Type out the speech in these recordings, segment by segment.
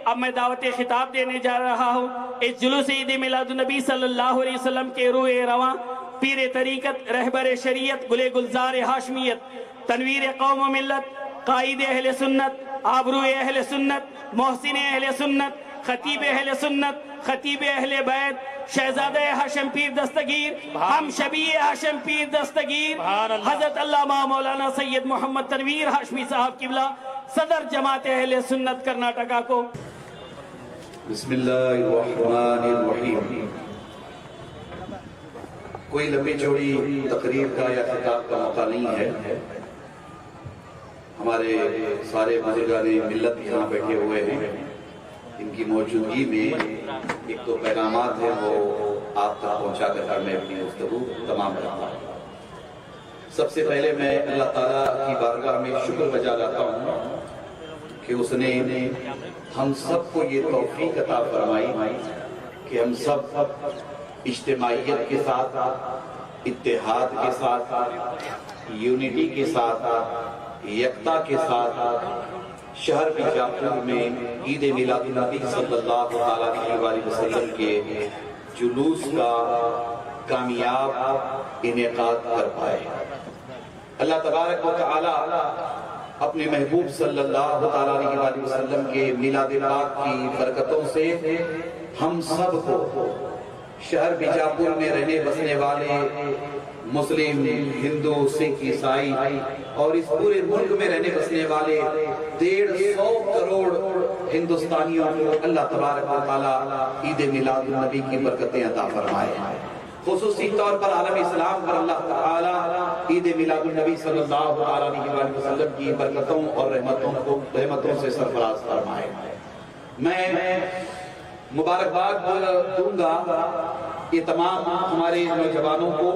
اب میں دعوت خطاب دینے جا رہا ہوں اس جلوس عید میلاد النبی صلی اللہ علیہ وسلم کے روئے رواں پیر طریقت، رہبر شریعت، گلے گلزار ہاشمیت، تنویر قوم و ملت، قائد اہل سنت، آبرو اہل سنت، محسن اہل سنت، خطیب اہل سنت، خطیب اہل بیت، شہزادہ ہاشم پیر دستگیر، ہم شبیہ ہاشم پیر دستگیر، حضرت علامہ مولانا سید محمد تنویر ہاشمی صاحب قبلہ، صدر جماعت اہل سنت کرناٹکا کو۔ بسم اللہ الرحمن الرحیم۔ کوئی لمبی چوڑی تقریر کا یا خطاب کا موقع نہیں ہے۔ ہمارے سارے بزرگان ملت یہاں بیٹھے ہوئے ہیں، ان کی موجودگی میں ایک تو پیغامات ہیں وہ آپ تک پہنچا کر میں اپنی گفتگو تمام کرتا ہوں۔ سب سے پہلے میں اللہ تعالیٰ کی بارگاہ میں شکر بجا لاتا ہوں کہ اس نے ہم سب کو یہ توفیق عطا فرمائی کہ ہم سب اجتماعیت کے ساتھ، اتحاد کے ساتھ، یونٹی کے ساتھ، یکتا کے ساتھ شہر بیجاپور میں عید میلاد النبی صلی اللہ علیہ وآلہ وسلم کے جلوس کا کامیاب انعقاد کر پائے۔ اللہ تبارک و تعالی اپنے محبوب صلی اللہ علیہ وآلہ وسلم کے میلاد پاک کی برکتوں سے ہم سب کو شہر بیجاپور میں رہنے بسنے والے مسلم، ہندو، سکھ، عیسائی اور اس پورے ملک میں رہنے بسنے والے 150 کروڑ ہندوستانیوں کو اللہ تبارک و تعالی عید میلاد النبی کی برکتیں عطا فرمائے۔ خصوصی طور پر عالم اسلام پر اللہ تعالی عید میلاد النبی صلی اللہ علیہ وآلہ وسلم کی برکتوں اور رحمتوں سے سرفراز فرمائے۔ میں مبارکباد دوں گا یہ تمام ہمارے نوجوانوں کو،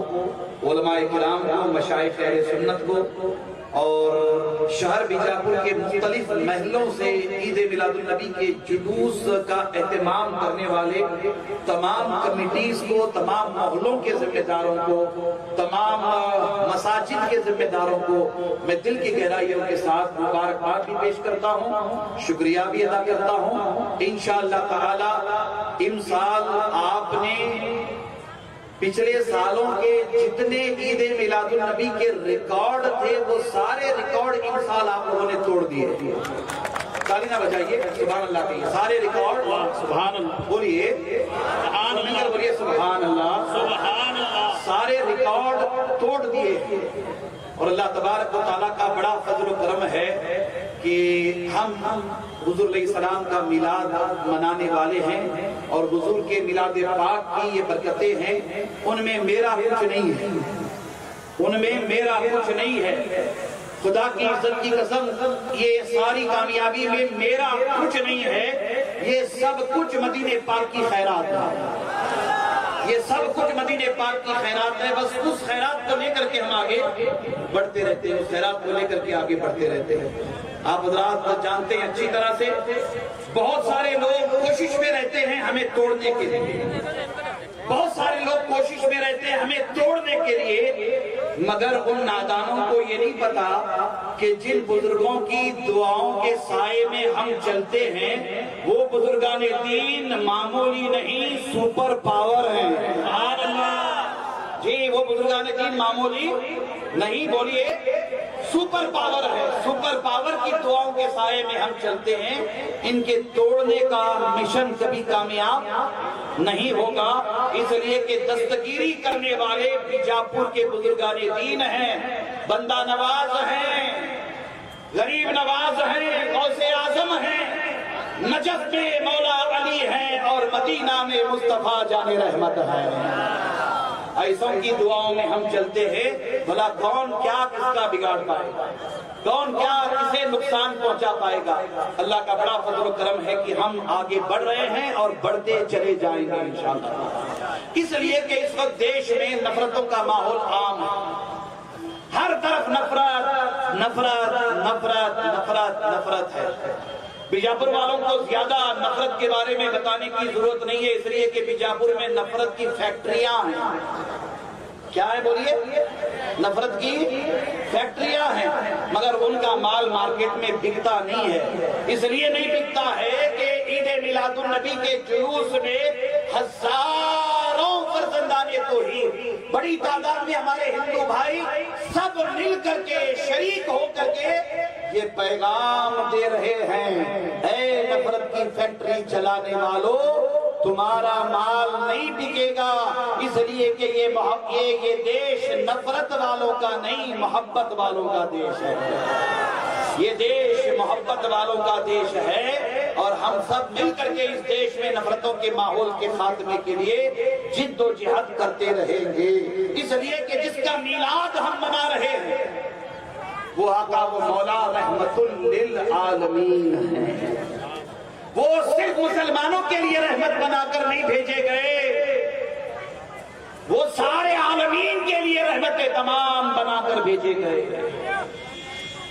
علماء کرام کو، مشائخ اہل سنت کو اور شہر بیجاپور کے مختلف محلوں سے عید میلاد النبی کے جلوس کا اہتمام کرنے والے تمام کمیٹیز کو، تمام محلوں کے ذمہ داروں کو، تمام مساجد کے ذمہ داروں کو میں دل کی گہرائیوں کے ساتھ مبارکباد بھی پیش کرتا ہوں، شکریہ بھی ادا کرتا ہوں۔ انشاءاللہ تعالی ان سال آپ نے پچھلے سالوں کے جتنے عید میلاد النبی کے ریکارڈ تھے وہ سارے ریکارڈ ان سال آپ لوگوں نے توڑ دیے۔ تالی نہ بجائیے، سبحان اللہ کہیے، سارے ریکارڈ سبحان اللہ بولیے، بولیے سبحان اللہ، سبحان اللہ، سارے ریکارڈ توڑ دیے۔ اور اللہ تبارک و تعالیٰ کا بڑا فضل و کرم ہے کہ ہم حضور علیہ السلام کا میلاد منانے والے ہیں اور حضور کے میلاد پاک کی یہ برکتیں ہیں، ان میں میرا کچھ نہیں ہے، ان میں میرا کچھ نہیں ہے۔ خدا کی عزت کی قسم یہ ساری کامیابی میں میرا کچھ نہیں ہے، یہ سب کچھ مدینے پاک کی خیرات ہے، یہ سب کچھ مدینے پاک کی خیرات ہے۔ بس اس خیرات کو لے کر کے ہم آگے بڑھتے رہتے ہیں، اس خیرات کو لے کر کے آگے بڑھتے رہتے ہیں۔ آپ حضرات جانتے ہیں اچھی طرح سے بہت سارے لوگ کوشش میں رہتے ہیں ہمیں توڑنے کے لیے، بہت سارے لوگ کوشش میں رہتے ہیں ہمیں توڑنے کے لیے، مگر ان نادانوں کو یہ نہیں پتا کہ جن بزرگوں کی دعاؤں کے سائے میں ہم چلتے ہیں وہ بزرگان دین معمولی نہیں، سپر پاور ہیں۔ سبحان اللہ، جی وہ بزرگان دین معمولی نہیں، بولیے سپر پاور ہے۔ سپر پاور کی دعاؤں کے سائے میں ہم چلتے ہیں، ان کے توڑنے کا مشن کبھی کامیاب نہیں ہوگا، اس لیے کہ دستگیری کرنے والے بیجاپور کے بزرگان دین ہیں، بندہ نواز ہیں، غریب نواز ہیں، غوث اعظم ہیں، نجف میں مولا علی ہیں اور مدینہ میں مصطفیٰ جان رحمت ہے۔ ایسوں کی دعاؤں میں ہم چلتے ہیں، بھلا کون کیا کس کا بگاڑ پائے گا، کون کیا کسے نقصان پہنچا پائے گا۔ اللہ کا بڑا فضل و کرم ہے کہ ہم آگے بڑھ رہے ہیں اور بڑھتے چلے جائیں گے انشاءاللہ۔ اس لیے کہ اس وقت دیش میں نفرتوں کا ماحول عام ہے، ہر طرف نفرت نفرت نفرت نفرت نفرت ہے۔ بیجاپور والوں کو زیادہ نفرت کے بارے میں بتانے کی ضرورت نہیں ہے، اس لیے کہ بیجاپور میں نفرت کی فیکٹریاں ہیں۔ کیا ہے بولیے؟ نفرت کی فیکٹریاں ہیں، مگر ان کا مال مارکیٹ میں بکتا نہیں ہے۔ اس لیے نہیں بکتا ہے کہ عید النبی کے جلوس میں ہزاروں فرزندان توحید بڑی تعداد میں ہمارے ہندو بھائی سب مل کر کے شریک ہو کر کے یہ پیغام دے رہے ہیں، اے نفرت کی فیکٹری چلانے والوں، تمہارا مال نہیں بکے گا، اس لیے کہ یہ دیش نفرت والوں کا نہیں، محبت والوں کا دیش ہے۔ یہ دیش محبت والوں کا دیش ہے، اور ہم سب مل کر کے اس دیش میں نفرتوں کے ماحول کے خاتمے کے لیے جد و جہاد کرتے رہیں گے، اس لیے کہ جس کا میلاد ہم منا رہے ہیں وہ آقا و مولا رحمت للعالمین ہے۔ وہ صرف مسلمانوں کے لیے رحمت بنا کر نہیں بھیجے گئے، وہ سارے عالمین کے لیے رحمت تمام بنا کر بھیجے گئے۔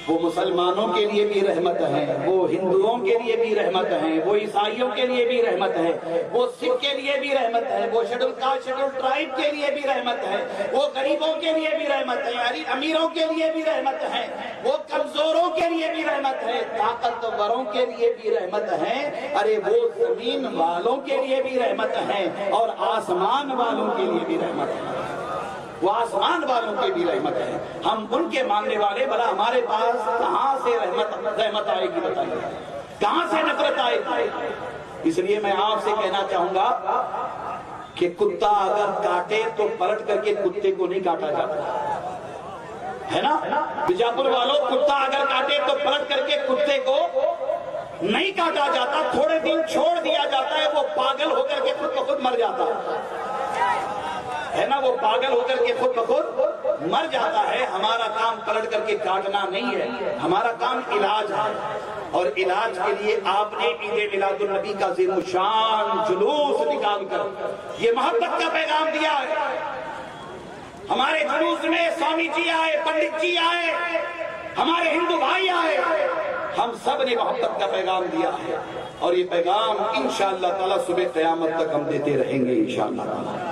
وہ مسلمانوں کے لیے بھی رحمت ہے، وہ ہندوؤں کے لیے بھی رحمت ہے، وہ عیسائیوں کے لیے بھی رحمت ہے، وہ سکھ کے لیے بھی رحمت ہے، وہ شیڈول کاسٹ شیڈول ٹرائب کے لیے بھی رحمت ہے، وہ غریبوں کے لیے بھی رحمت ہے، امیروں کے لیے بھی رحمت ہے، وہ کمزوروں کے لیے بھی رحمت ہے، طاقتوروں کے لیے بھی رحمت ہے، ارے وہ زمین والوں کے لیے بھی رحمت ہے، اور آسمان والوں کے لیے بھی رحمت ہے، وہ آسمان والوں کے بھی رحمت ہے۔ ہم ان کے ماننے والے، بھلا ہمارے پاس کہاں سے رحمت آئے گی بتائیے، کہاں سے نفرت آئے گی؟ اس لیے میں آپ سے کہنا چاہوں گا کہ کتا اگر کاٹے تو پلٹ کر کے کتے کو نہیں کاٹا جاتا ہے نا؟ بیجاپور والوں، کتا اگر کاٹے تو پلٹ کر کے کتے کو نہیں کاٹا جاتا، تھوڑے دن چھوڑ دیا جاتا ہے، وہ پاگل ہو کر کے خود بخود مر جاتا ہے نا، وہ پاگل ہو کر کے خود بخود مر جاتا ہے۔ ہمارا کام پلٹ کر کے کاٹنا نہیں ہے، ہمارا کام علاج ہے، اور علاج کے لیے آپ نے عید میلاد النبی کا عظیم الشان جلوس نکال کر یہ محبت کا پیغام دیا ہے۔ ہمارے جلوس میں سوامی جی آئے، پنڈت جی آئے، ہمارے ہندو بھائی آئے، ہم سب نے محبت کا پیغام دیا ہے، اور یہ پیغام انشاءاللہ تعالی صبح قیامت تک ہم دیتے رہیں گے، انشاءاللہ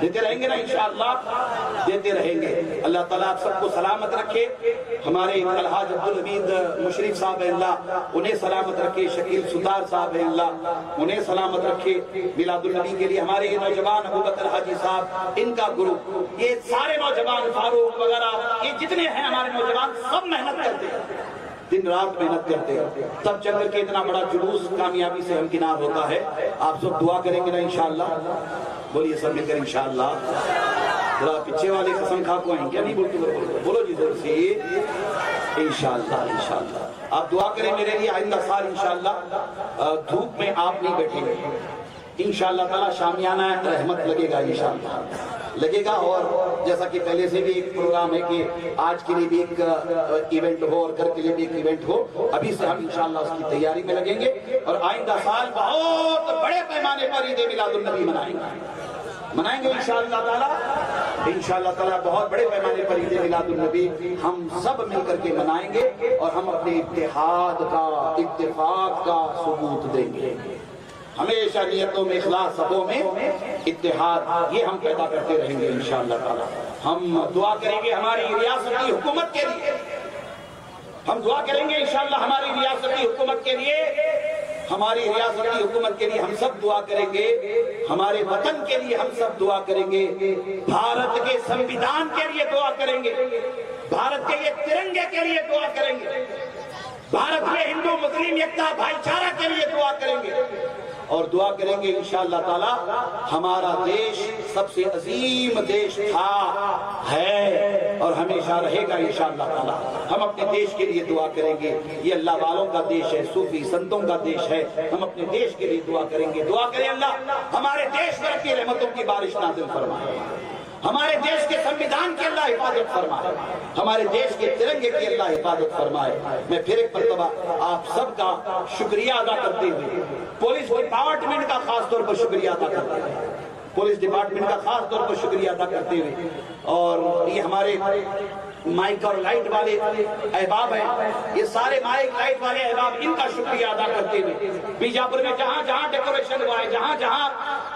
دیتے رہیں گے نا، انشاءاللہ دیتے رہیں گے۔ اللہ تعالیٰ آپ سب کو سلامت رکھے، ہمارے الحاج عبدالحمید مشرف صاحب ہیں اللہ انہیں سلامت رکھے، شکیل ستار صاحب ہیں اللہ انہیں سلامت رکھے۔ میلاد النبی کے لیے ہمارے یہ نوجوان ابو بکر حاجی صاحب، ان کا گروپ، یہ سارے نوجوان، فاروق وغیرہ، یہ جتنے ہیں ہمارے نوجوان، سب محنت کرتے ہیں، دن رات محنت کرتے ہیں، تب چل کر کے اتنا بڑا جلوس کامیابی سے ہمکنار ہوتا ہے۔ آپ سب دعا کریں گے نا انشاءاللہ؟ بولیے سب مل کر انشاءاللہ۔ ذرا پیچھے والے قسم کھا کو آئیں، کیا نہیں بولتے؟ بولو جی زور سے، انشاءاللہ انشاءاللہ۔ آپ دعا کریں میرے لیے، آئندہ سال انشاءاللہ دھوپ میں آپ نہیں بیٹھیں گے، انشاءاللہ تعالیٰ شامیانہ رحمت لگے گا، انشاءاللہ لگے گا۔ اور جیسا کہ پہلے سے بھی ایک پروگرام ہے کہ آج کے لیے بھی ایک ایونٹ ہو اور کل کے لیے بھی ایک ایونٹ ہو، ابھی سے ہم انشاءاللہ اس کی تیاری میں لگیں گے، اور آئندہ سال بہت بڑے پیمانے پر عید میلاد النبی منائیں گے انشاءاللہ تعالیٰ، انشاءاللہ تعالیٰ بہت بڑے پیمانے پر عید میلاد النبی ہم سب مل کر کے منائیں گے، اور ہم اپنے اتحاد کا، اتفاق کا ثبوت دیں گے۔ ہمیشہ نیتوں میں، اخلاص، سبوں میں اتحاد، یہ ہم پیدا کرتے رہیں گے انشاءاللہ تعالی۔ ہم دعا کریں گے ہماری ریاستی حکومت کے لیے، ہم دعا کریں گے انشاءاللہ ہماری ریاستی حکومت کے لیے، ہماری ریاستی حکومت کے لیے ہم سب دعا کریں گے، ہمارے وطن کے لیے ہم سب دعا کریں گے، بھارت کے سنویدھان کے لیے دعا کریں گے، بھارت کے یہ ترنگے کے لیے دعا کریں گے، بھارت میں ہندو مسلم یکتا بھائی چارہ کے لیے دعا کریں گے، اور دعا کریں گے انشاءاللہ تعالی ہمارا دیش سب سے عظیم دیش تھا، ہے اور ہمیشہ رہے گا انشاءاللہ تعالی۔ ہم اپنے دیش کے لیے دعا کریں گے، یہ اللہ والوں کا دیش ہے، صوفی سنتوں کا دیش ہے، ہم اپنے دیش کے لیے دعا کریں گے۔ دعا کریں اللہ ہمارے دیش پر اپنی رحمتوں کی بارش نازل فرمائے، ہمارے دیش کے سنویدھان کی اللہ حفاظت فرمائے، ہمارے دیش کے ترنگے کی اللہ حفاظت فرمائے۔ میں پھر ایک مرتبہ آپ سب کا شکریہ ادا کرتے ہوئے، پولیس ڈپارٹمنٹ کا خاص طور پر شکریہ ادا کرتے ہوئے، پولیس ڈپارٹمنٹ کا خاص طور پر شکریہ ادا کرتے ہوئے، اور یہ ہمارے مائک اور لائٹ والے احباب ہیں، یہ سارے مائک لائٹ والے احباب، ان کا شکریہ ادا کرتے ہوئے بیجاپور میں جہاں جہاں ڈیکوریشن ہوا ہے، جہاں جہاں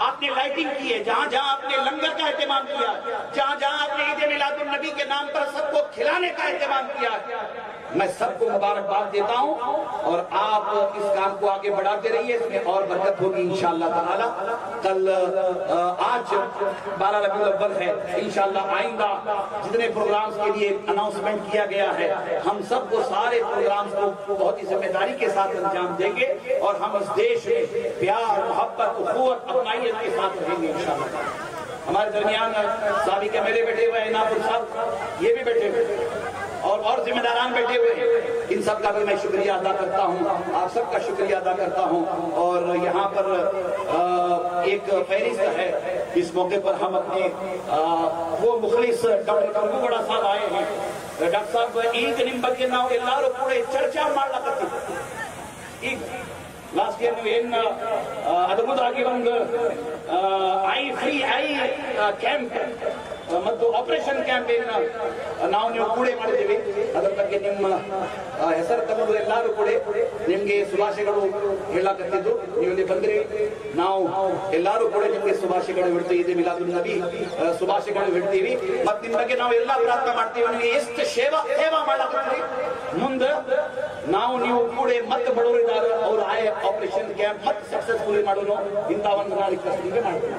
آپ نے لائٹنگ کی ہے، جہاں جہاں آپ نے لنگر کا اہتمام کیا، جہاں جہاں آپ نے عید میلاد النبی کے نام پر سب کو کھلانے کا اہتمام کیا، میں سب کو مبارکباد دیتا ہوں اور آپ اس کام کو آگے بڑھاتے رہیے، اس میں اور برکت ہوگی انشاءاللہ تعالی۔ کل آج 12 ربیع الاول ہے، انشاءاللہ آئندہ جتنے پروگرامز کے لیے اناؤنسمنٹ کیا گیا ہے، ہم سب کو سارے پروگرامز کو بہت ہی ذمہ داری کے ساتھ انجام دیں گے اور ہم اس دیش میں پیار، محبت، اخوت، اپنائیت کے ساتھ رہیں گے انشاءاللہ۔ ہمارے درمیان سابق کے میرے بیٹھے ہوئے ہیں، ناپور صاحب یہ بھی بیٹھے ہوئے اور ذمہ داران بیٹھے ہوئے ہیں، ان سب کا بھی میں شکریہ ادا کرتا ہوں، آپ سب کا شکریہ ادا کرتا ہوں۔ اور یہاں پر ایک فہرست ہے، اس موقع پر ہم اپنے وہ مخلص ڈاکٹر کنگو بڑا صاحب آئے ہیں۔ ڈاکٹر صاحب ایک نمبر ನಾವು ಎಲ್ಲರೂ ಕೂಡ ಚರ್ಚೆ ಮಾಡಲಾಕತ್ತಿದ್ವಿ ಈಗ ಲಾಸ್ಟ್ ಇಯರ್ ನೀವು ಏನು ಅದ್ಭುತವಾಗಿ ಒಂದು ಫ್ರೀ ಐ ಕ್ಯಾಂಪ್ ಮತ್ತು ಆಪರೇಷನ್ ಕ್ಯಾಂಪೇನ್ ನೀವು ಕೂಡ ಮಾಡಿದ್ದೀವಿ, ಅದರ ಬಗ್ಗೆ ನಿಮ್ಮ ಹೆಸರು ತಗೊಂಡು ಎಲ್ಲರೂ ಕೂಡ ನಿಮಗೆ ಶುಭಾಶಯಗಳು ಹೇಳಕತ್ತಿದ್ದು, ನೀವು ಇಲ್ಲಿ ಬಂದ್ರಿ, ನಾವು ಎಲ್ಲರೂ ಕೂಡ ನಿಮಗೆ ಶುಭಾಶಯಗಳು ಹೇಳ್ತೀವಿ, ಈದ್ ಮಿಲಾದುನ್ ನಬಿ ಶುಭಾಶಯಗಳು ಹೇಳ್ತೀವಿ ಮತ್ತು ನಿಮ್ಮ ಬಗ್ಗೆ ನಾವು ಎಲ್ಲ ಪ್ರಾರ್ಥನೆ ಮಾಡ್ತೀವಿ, ನೀವು ಎಷ್ಟು ಸೇವಾ ಮಾಡಕತ್ತೀವಿ ಮುಂದೆ ನಾವು ನೀವು ಕೂಡ ಮತ್ತೆ ಬಡವರಿದ್ದಾರೆ ಅವರು ಆಪರೇಷನ್ ಕ್ಯಾಂಪ್ ಮತ್ತೆ ಸಕ್ಸಸ್ಫುಲಿ ಮಾಡೋನು ಇಂಥ ಒಂದು ನಾನು ರಿಕ್ವೆಸ್ಟ್ ನಿಮಗೆ ಮಾಡ್ತೀನಿ।